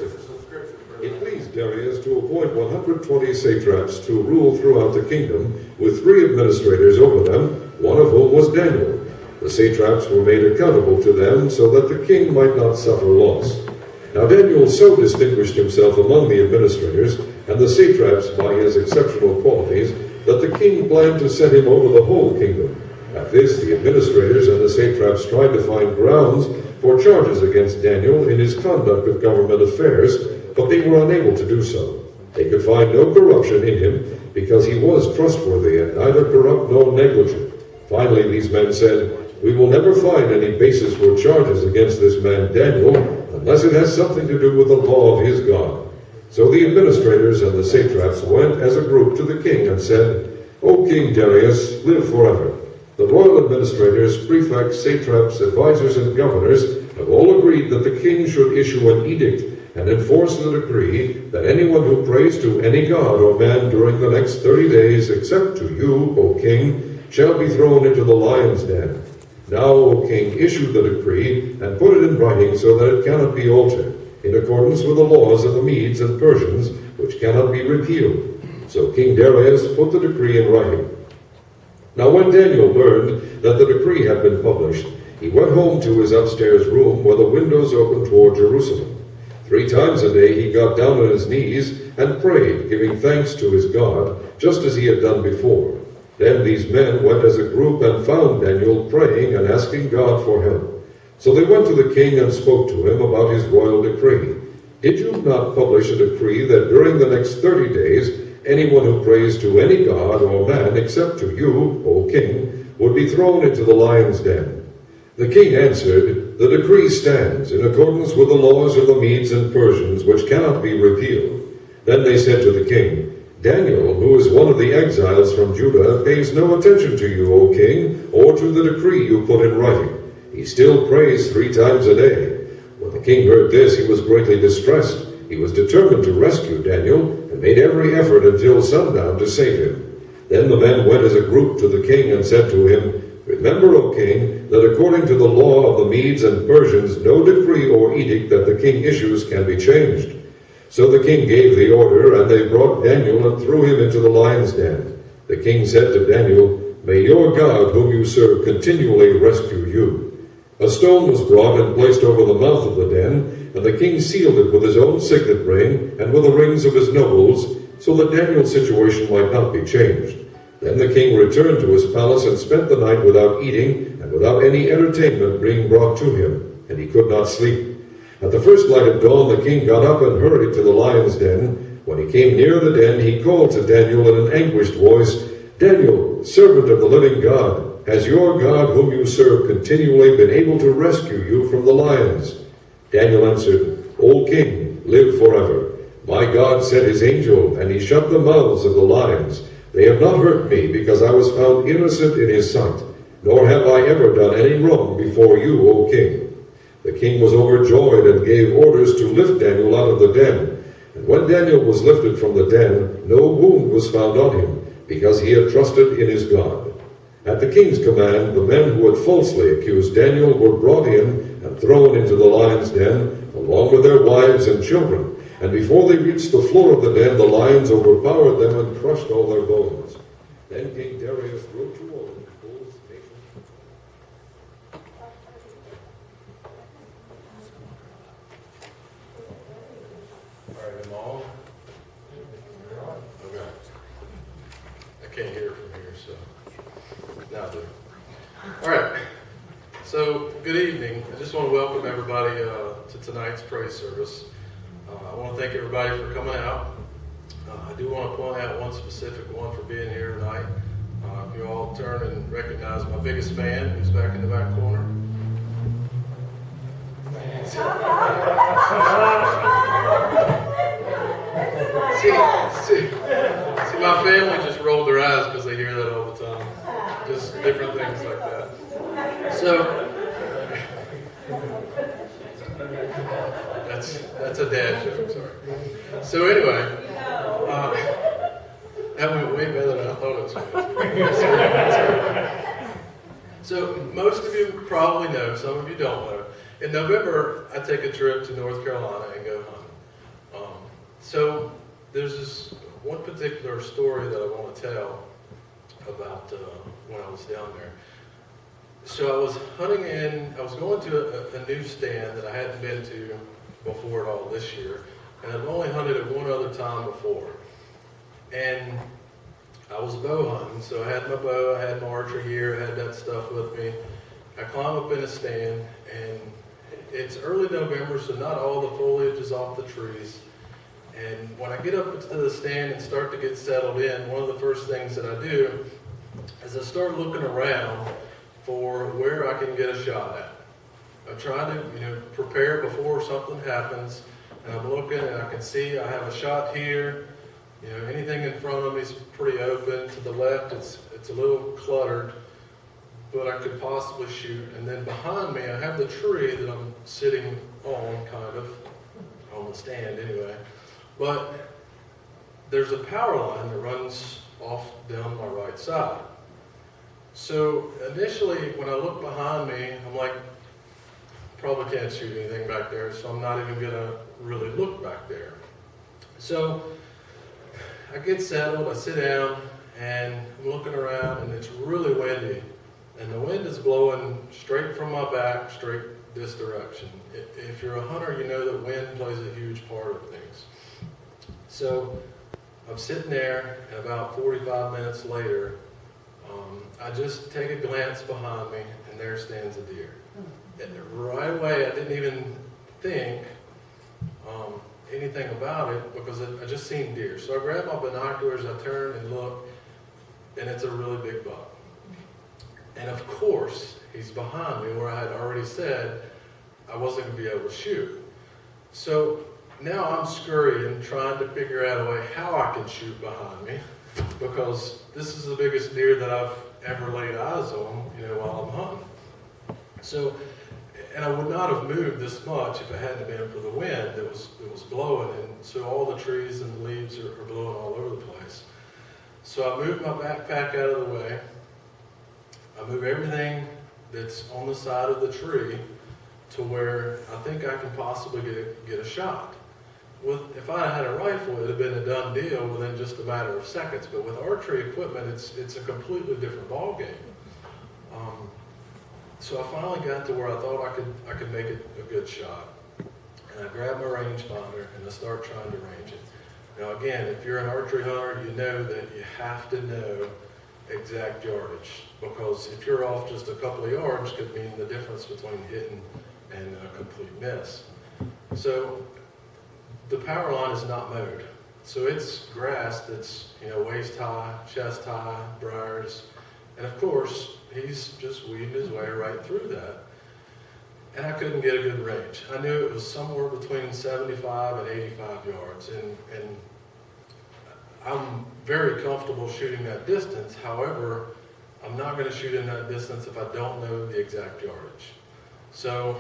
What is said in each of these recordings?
verses of Scripture. It pleased Darius to appoint 120 satraps to rule throughout the kingdom, with 3 administrators over them, one of whom was Daniel. The satraps were made accountable to them, so that the king might not suffer loss. Now Daniel so distinguished himself among the administrators and the satraps by his exceptional qualities, that the king planned to set him over the whole kingdom. At this, the administrators and the satraps tried to find grounds for charges against Daniel in his conduct of government affairs, but they were unable to do so. They could find no corruption in him, because he was trustworthy and neither corrupt nor negligent. Finally, these men said, "We will never find any basis for charges against this man Daniel, unless it has something to do with the law of his God." So the administrators and the satraps went as a group to the king and said, "O King Darius, live forever. The royal administrators, prefects, satraps, advisors, and governors have all agreed that the king should issue an edict and enforce the decree that anyone who prays to any god or man during the next 30 days, except to you, O king, shall be thrown into the lion's den. Now, O king, issue the decree and put it in writing so that it cannot be altered, in accordance with the laws of the Medes and Persians, which cannot be repealed." So King Darius put the decree in writing. Now when Daniel learned that the decree had been published, he went home to his upstairs room where the windows opened toward Jerusalem. 3 times a day he got down on his knees and prayed, giving thanks to his God, just as he had done before. Then these men went as a group and found Daniel praying and asking God for help. So they went to the king and spoke to him about his royal decree. "Did you not publish a decree that during the next 30 days, anyone who prays to any god or man except to you, O king, would be thrown into the lion's den?" The king answered, "The decree stands in accordance with the laws of the Medes and Persians, which cannot be repealed." Then they said to the king, "Daniel, who is one of the exiles from Judah, pays no attention to you, O king, or to the decree you put in writing. He still prays 3 times a day." When the king heard this, he was greatly distressed. He was determined to rescue Daniel, and made every effort until sundown to save him. Then the men went as a group to the king and said to him, "Remember, O king, that according to the law of the Medes and Persians, no decree or edict that the king issues can be changed." So the king gave the order, and they brought Daniel and threw him into the lion's den. The king said to Daniel, "May your God, whom you serve, continually rescue you." A stone was brought and placed over the mouth of the den, and the king sealed it with his own signet ring and with the rings of his nobles, so that Daniel's situation might not be changed. Then the king returned to his palace and spent the night without eating and without any entertainment being brought to him, and he could not sleep. At the first light of dawn, the king got up and hurried to the lion's den. When he came near the den, he called to Daniel in an anguished voice, "Daniel, servant of the living God, has your God, whom you serve, continually been able to rescue you from the lions?" Daniel answered, "O king, live forever. My God sent his angel, and he shut the mouths of the lions. They have not hurt me, because I was found innocent in his sight, nor have I ever done any wrong before you, O king." The king was overjoyed and gave orders to lift Daniel out of the den. And when Daniel was lifted from the den, no wound was found on him, because he had trusted in his God. At the king's command, the men who had falsely accused Daniel were brought in and thrown into the lion's den, along with their wives and children. And before they reached the floor of the den, the lions overpowered them and crushed all their bones. Then King Darius wrote to all the peoples, nations. All right, them all? Okay. I can't hear from here, so now I do. All right. So, good evening. I just want to welcome everybody to tonight's praise service. I want to thank everybody for coming out. I do want to point out one specific one for being here tonight. If you all turn and recognize my biggest fan, who's back in the back corner. See, my family just rolled their eyes because they hear that all the time. Just different things like that. So, that's a dad joke, sorry. So anyway, that went way better than I thought it was going to. So most of you probably know, some of you don't know. In November, I take a trip to North Carolina and go hunting. So there's this one particular story that I want to tell about when I was down there. So I was I was going to a new stand that I hadn't been to before at all this year, and I've only hunted it one other time before. And I was bow hunting, so I had my bow, I had my archery gear, I had that stuff with me. I climb up in a stand, and it's early November, so not all the foliage is off the trees. And when I get up to the stand and start to get settled in, one of the first things that I do is I start looking around for where I can get a shot at. I try to, prepare before something happens, and I'm looking and I can see I have a shot here. Anything in front of me is pretty open. To the left, it's a little cluttered, but I could possibly shoot. And then behind me, I have the tree that I'm sitting on, kind of, on the stand anyway. But there's a power line that runs off down my right side. So initially, when I look behind me, I'm like, probably can't shoot anything back there, so I'm not even gonna really look back there. So I get settled, I sit down, and I'm looking around, and it's really windy. And the wind is blowing straight from my back, straight this direction. If you're a hunter, you know that wind plays a huge part of things. So I'm sitting there, and about 45 minutes later, I just take a glance behind me, and there stands a deer. And right away, I didn't even think anything about it because I just seen deer. So I grab my binoculars, I turn and look, and it's a really big buck. And of course, he's behind me where I had already said I wasn't going to be able to shoot. So now I'm scurrying, trying to figure out a way how I can shoot behind me, because this is the biggest deer that I've ever laid eyes on, while I'm hunting. So, and I would not have moved this much if it hadn't been for the wind that was blowing, and so all the trees and the leaves are blowing all over the place. So I moved my backpack out of the way. I move everything that's on the side of the tree to where I think I can possibly get a shot. If I had a rifle, it would have been a done deal within just a matter of seconds. But with archery equipment, it's a completely different ballgame. So I finally got to where I thought I could make it a good shot. And I grab my rangefinder and I start trying to range it. Now again, if you're an archery hunter, you know that you have to know exact yardage, because if you're off just a couple of yards, could mean the difference between hitting and a complete miss. So the power line is not mowed. So it's grass that's, waist high, chest high, briars. And of course, he's just weeding his way right through that. And I couldn't get a good range. I knew it was somewhere between 75 and 85 yards. And I'm very comfortable shooting that distance. However, I'm not going to shoot in that distance if I don't know the exact yardage. So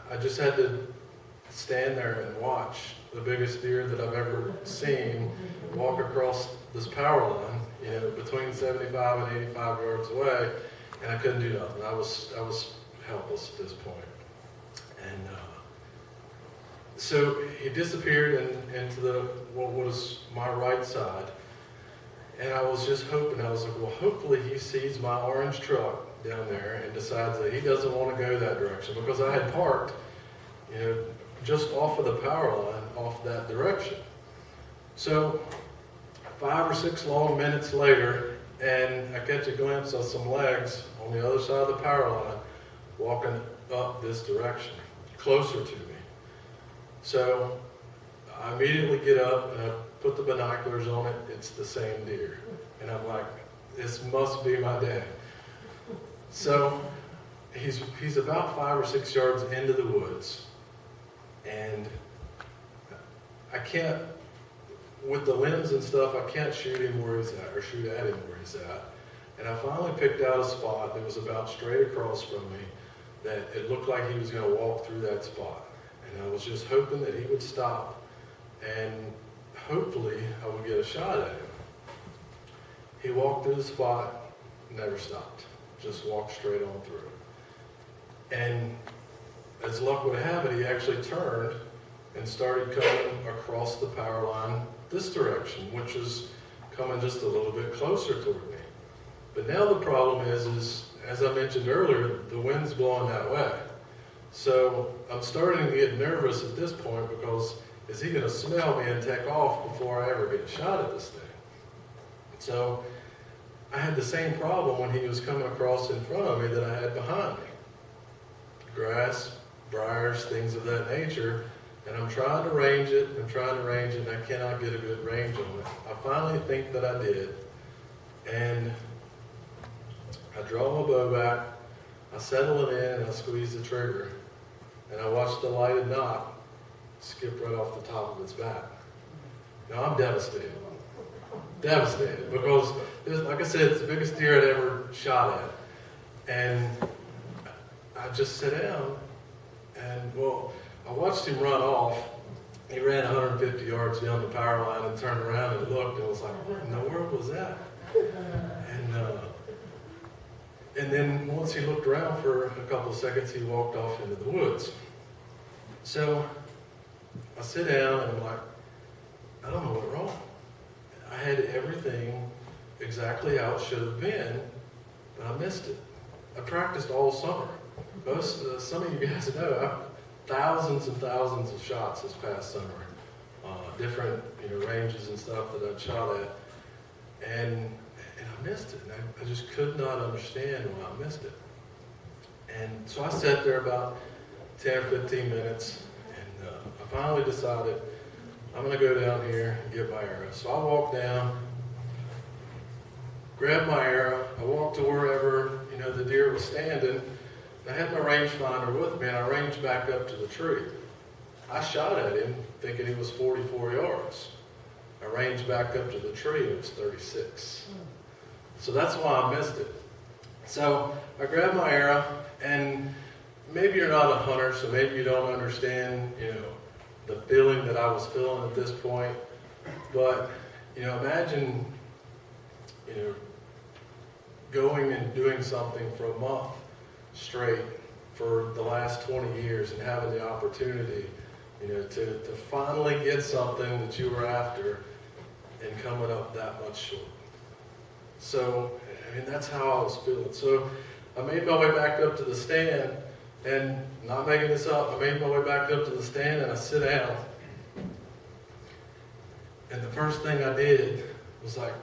I just had to stand there and watch the biggest deer that I've ever seen walk across this power line, between 75 and 85 yards away, and I couldn't do nothing. I was helpless at this point. And so he disappeared into what was my right side, and I was just hoping, I was like, well, hopefully he sees my orange truck down there and decides that he doesn't want to go that direction, because I had parked, just off of the power line, off that direction. So 5 or 6 long minutes later, and I catch a glimpse of some legs on the other side of the power line walking up this direction, closer to me. So I immediately get up and I put the binoculars on it. It's the same deer. And I'm like, this must be my dad. So he's about 5 or 6 yards into the woods. And I can't, with the limbs and stuff, I can't shoot him where he's at, or shoot at him where he's at. And I finally picked out a spot that was about straight across from me, that it looked like he was going to walk through that spot. And I was just hoping that he would stop, and hopefully I would get a shot at him. He walked through the spot, never stopped, just walked straight on through. And as luck would have it, he actually turned and started coming across the power line this direction, which is coming just a little bit closer toward me. But now the problem is, as I mentioned earlier, the wind's blowing that way. So I'm starting to get nervous at this point because is he going to smell me and take off before I ever get a shot at this thing? So I had the same problem when he was coming across in front of me that I had behind me. Grass, briars, things of that nature. And I'm trying to range it, and I cannot get a good range on it. I finally think that I did. And I draw my bow back, I settle it in, and I squeeze the trigger. And I watch the lighted knot skip right off the top of its back. Now I'm devastated. Devastated, because, like I said, it's the biggest deer I'd ever shot at. And I just sit down, and, well, I watched him run off. He ran 150 yards down the power line and turned around and looked and was like, what in the world was that? And then once he looked around for a couple of seconds, he walked off into the woods. So I sit down and I'm like, I don't know what wrong. I had everything exactly how it should have been, but I missed it. I practiced all summer. Some of you guys know I've thousands and thousands of shots this past summer, different ranges and stuff that I'd shot at, and I missed it. And I just could not understand why I missed it. And so I sat there about 10 or 15 minutes, and I finally decided I'm going to go down here and get my arrow. So I walked down, grabbed my arrow, I walked to wherever the deer was standing. I had my rangefinder with me, and I ranged back up to the tree. I shot at him thinking he was 44 yards. I ranged back up to the tree, and it was 36. So that's why I missed it. So I grabbed my arrow, and maybe you're not a hunter, so maybe you don't understand, the feeling that I was feeling at this point. But, imagine, going and doing something for a month straight for the last 20 years and having the opportunity, to finally get something that you were after and coming up that much short. So, that's how I was feeling. So I made my way back up to the stand, and not making this up, I made my way back up to the stand and I sit down. And the first thing I did was like,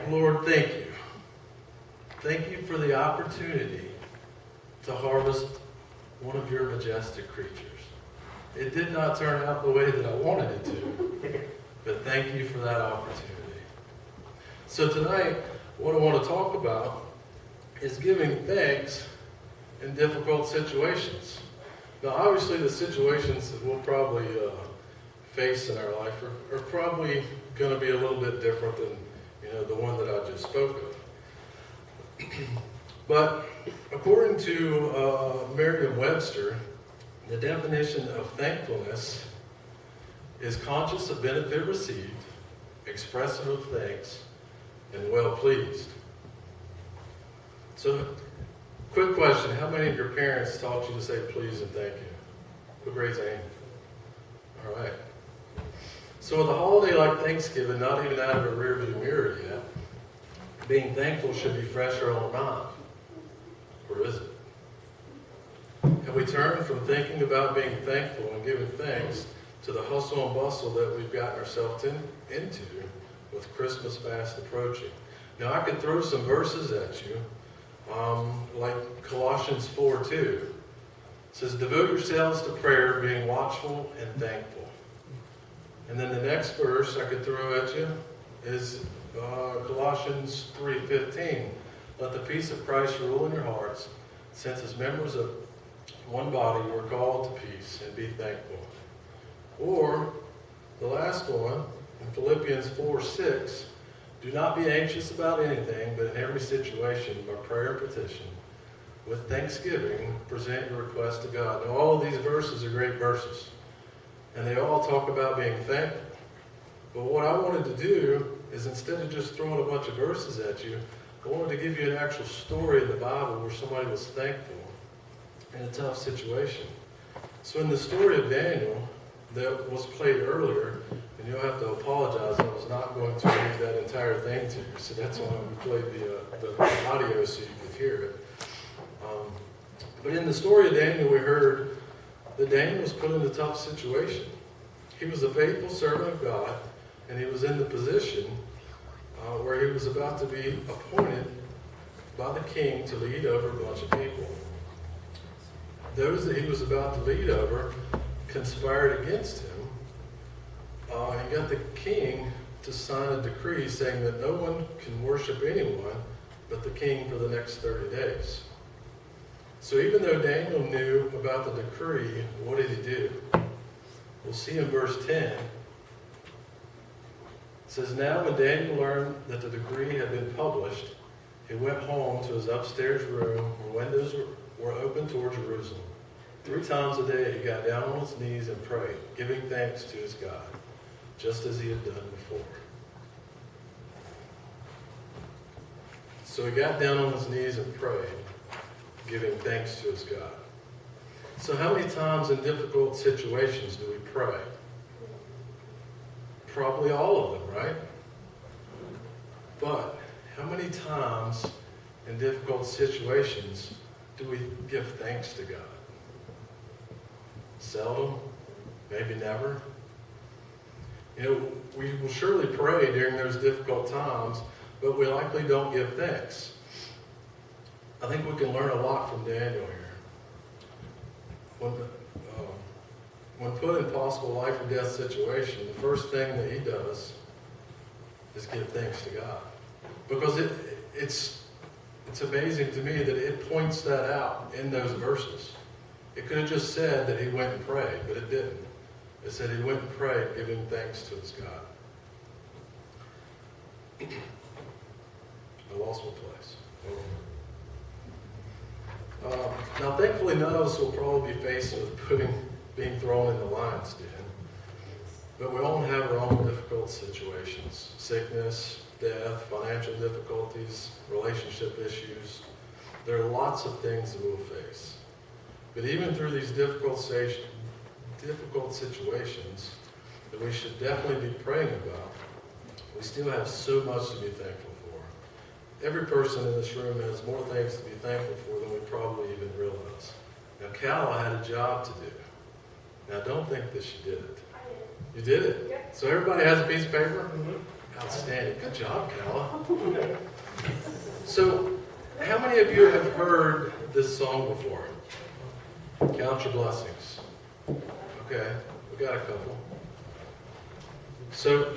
Lord, thank you. Thank you for the opportunity to harvest one of your majestic creatures. It did not turn out the way that I wanted it to, but thank you for that opportunity. So tonight, what I want to talk about is giving thanks in difficult situations. Now, obviously, the situations that we'll probably face in our life are probably going to be a little bit different than the one that I just spoke of. But according to Merriam-Webster, the definition of thankfulness is conscious of benefit received, expressive of thanks, and well pleased. So, quick question: how many of your parents taught you to say please and thank you? Quick raise a hand. All right. So, with a holiday like Thanksgiving not even out of a rearview mirror yet, being thankful should be fresher on our mind. Or is it? Have we turned from thinking about being thankful and giving thanks to the hustle and bustle that we've gotten ourselves into with Christmas fast approaching? Now, I could throw some verses at you, like Colossians 4:2. It says, devote yourselves to prayer, being watchful and thankful. And then the next verse I could throw at you is Colossians 3:15. Let the peace of Christ rule in your hearts, since as members of one body you are called to peace, and be thankful. Or the last one, in Philippians 4:6, do not be anxious about anything, but in every situation, by prayer and petition, with thanksgiving, present your request to God. Now, all of these verses are great verses, and they all talk about being thankful. But what I wanted to do is, instead of just throwing a bunch of verses at you, I wanted to give you an actual story in the Bible where somebody was thankful in a tough situation. So in the story of Daniel that was played earlier, and you'll have to apologize, I was not going to read that entire thing to you, so that's why we played the audio so you could hear it. But in the story of Daniel, we heard that Daniel was put in a tough situation. He was a faithful servant of God, and he was in the position where he was about to be appointed by the king to lead over a bunch of people. Those that he was about to lead over conspired against him. He got the king to sign a decree saying that no one can worship anyone but the king for the next 30 days. So even though Daniel knew about the decree, what did he do? We'll see in verse 10. It says, "Now when Daniel learned that the decree had been published, he went home to his upstairs room where windows were open toward Jerusalem. 3 times a day he got down on his knees and prayed, giving thanks to his God, just as he had done before." So he got down on his knees and prayed, giving thanks to his God. So how many times in difficult situations do we pray? Probably all of them, right? But how many times in difficult situations do we give thanks to God? Seldom, maybe never. You know, we will surely pray during those difficult times, but we likely don't give thanks. I think we can learn a lot from Daniel here. When put in possible life or death situation, the first thing that he does is give thanks to God. Because it's amazing to me that it points that out in those verses. It could have just said that he went and prayed, but it didn't. It said he went and prayed, giving thanks to his God. I lost my place. Now, thankfully, none of us will probably be faced with being thrown in the lion's den. But we all have our own difficult situations. Sickness, death, financial difficulties, relationship issues. There are lots of things that we'll face. But even through these difficult situations that we should definitely be praying about, we still have so much to be thankful for. Every person in this room has more things to be thankful for than we probably even realize. Now, Calla had a job to do. Now, don't think that she did it. You did it? Yep. So everybody has a piece of paper? Mm-hmm. Outstanding. Good job, Calla. So, how many of you have heard this song before? Count your blessings. Okay, we got a couple. So,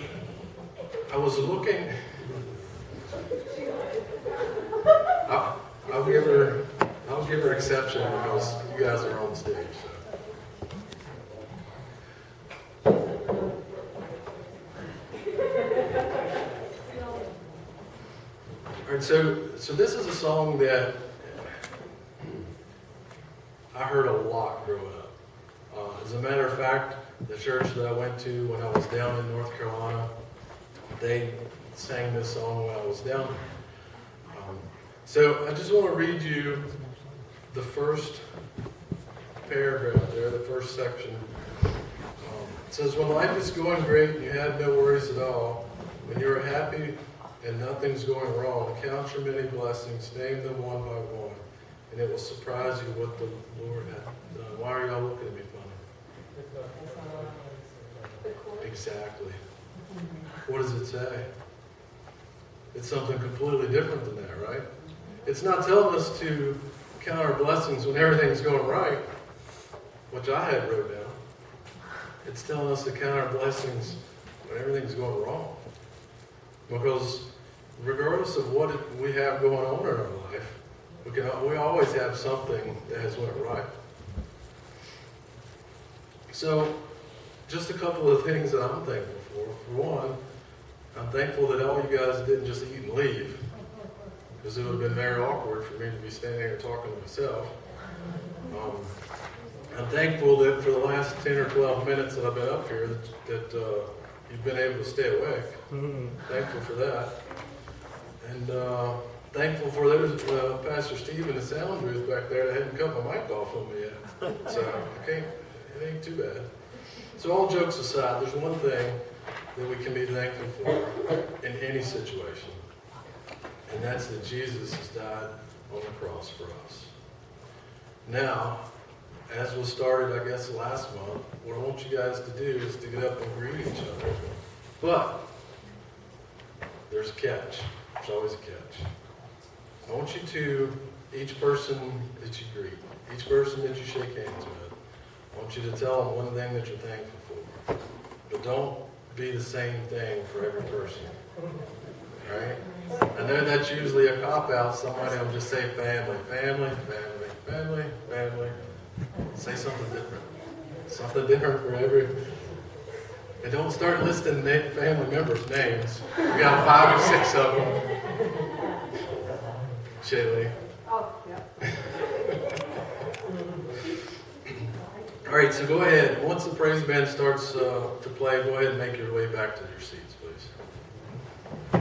I was looking. I'll give her exception because you guys are on stage. So. All right, so this is a song that I heard a lot growing up. As a matter of fact, the church that I went to when I was down in North Carolina, they sang this song when I was down there. So I just want to read you the first paragraph there, the first section. It says, "When life is going great and you have no worries at all, when you're happy and nothing's going wrong, count your many blessings, name them one by one, and it will surprise you what the Lord has done." Why are y'all looking at me funny? Exactly. What does it say? It's something completely different than that, right? It's not telling us to count our blessings when everything's going right, which I had wrote down. It's telling us to count our blessings when everything's going wrong. Because regardless of what we have going on in our life, we always have something that has went right. So, just a couple of things that I'm thankful for. For one, I'm thankful that all you guys didn't just eat and leave, because it would have been very awkward for me to be standing here talking to myself. I'm thankful that for the last 10 or 12 minutes that I've been up here that you've been able to stay awake. Thankful for that. And thankful for those, Pastor Steve in the sound booth back there that hadn't cut my mic off on me yet. So It ain't too bad. So all jokes aside, there's one thing that we can be thankful for in any situation. And that's that Jesus has died on the cross for us. Now, as was started, I guess, last month, what I want you guys to do is to get up and greet each other. But there's a catch. There's always a catch. I want you to, each person that you greet, each person that you shake hands with, I want you to tell them one thing that you're thankful for. But don't be the same thing for every person. Right? I know that's usually a cop-out. Somebody will just say family, family, family, family, family. Say something different. Something different for every... And don't start listing family members' names. We got 5 or 6 of them. Shaylee. Oh, yeah. All right, so go ahead. Once the praise band starts to play, go ahead and make your way back to your seats, please.